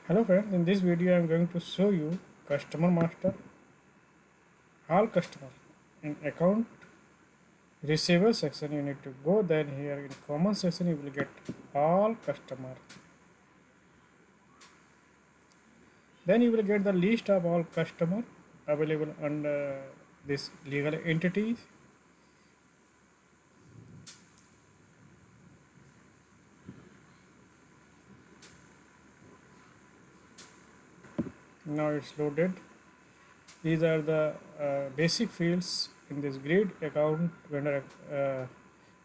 Hello friends, in this video I am going to show you customer master, all customer. In account receiver section you need to go, then here in common section you will get all customer. Then you will get the list of all customer available under this legal entities. Now it's loaded. These are the basic fields in this grid: account, vendor,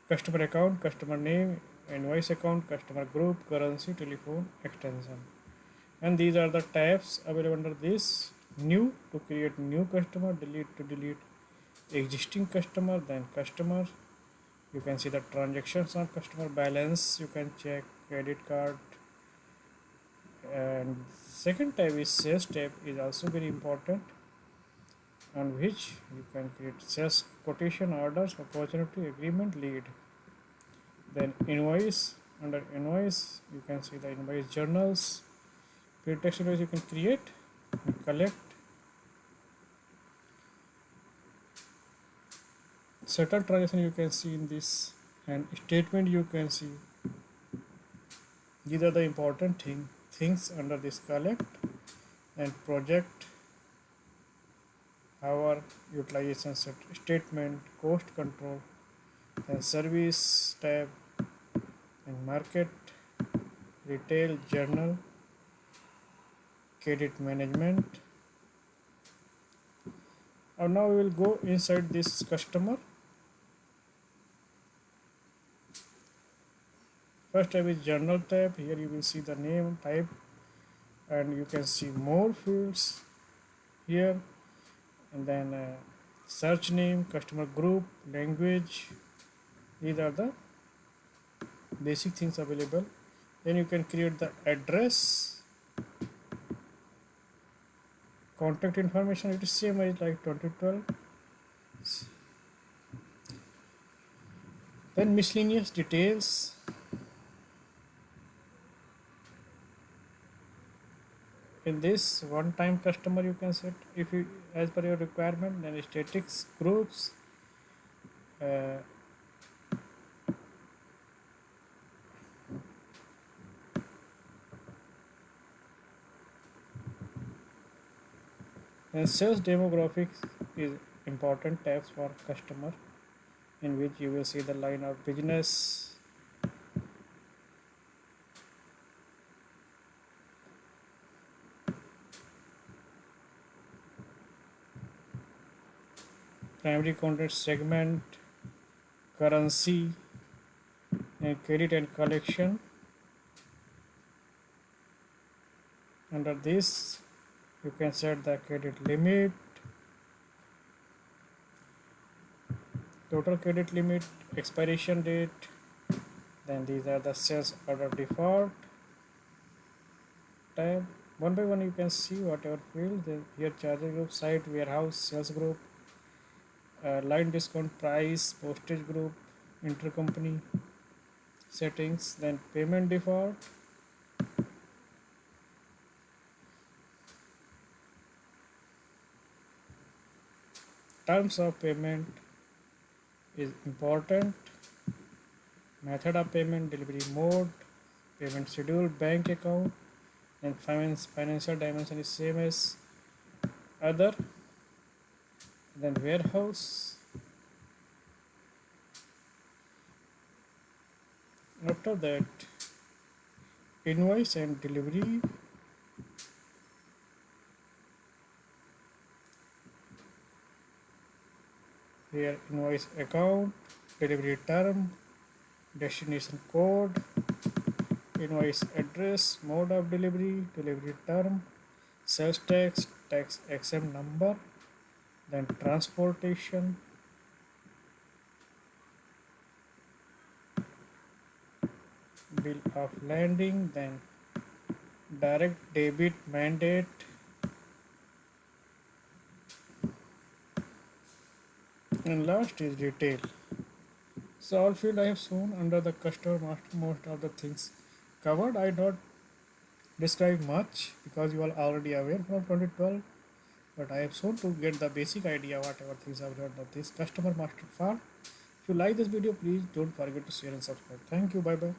customer account, customer name, invoice account, customer group, currency, telephone, extension. And these are the tabs available under this: new to create new customer, delete to delete existing customer, then customer. You can see the transactions on customer, balance, you can check credit card. And second tab is sales tab, is also very important, on which you can create sales quotation, orders, opportunity, agreement, lead. Then invoice, under invoice you can see the invoice journals, pre-text invoice you can create and collect. Settle transaction you can see in this, and statement you can see. These are the important things under this collect. And project, hour utilization statement, cost control, and service tab, and market, retail, journal, credit management. And now we will go inside this customer. First tab is journal tab. Here you will see the name, type, and you can see more fields here. And then search name, customer group, language. These are the basic things available. Then you can create the address, contact information. It is same as like 2012. Then miscellaneous details. In this one time customer you can set if you as per your requirement. Then statics, groups, uh, and sales demographics is important tabs for customer, in which you will see the line of business, primary content segment, currency, and credit and collection. Under this you can set the credit limit, total credit limit, expiration date. Then these are the sales order default tab. One by one you can see whatever field. Then here charges group, site, warehouse, sales group, line discount, price, postage group, intercompany settings. Then payment default, terms of payment is important, method of payment, delivery mode, payment schedule, bank account, and financial dimension is same as other. Then warehouse. After that, invoice and delivery. Here invoice account, delivery term, destination code, invoice address, mode of delivery, delivery term, sales tax, tax exempt number, then transportation, bill of landing, then direct debit mandate, and last is detail. So all field I have shown under the customer master, most of the things covered. I not describe much because you are already aware from 2012, but I have shown to get the basic idea whatever things I've learned of this customer master farm. If you like this video, please don't forget to share and subscribe. Thank you. Bye bye.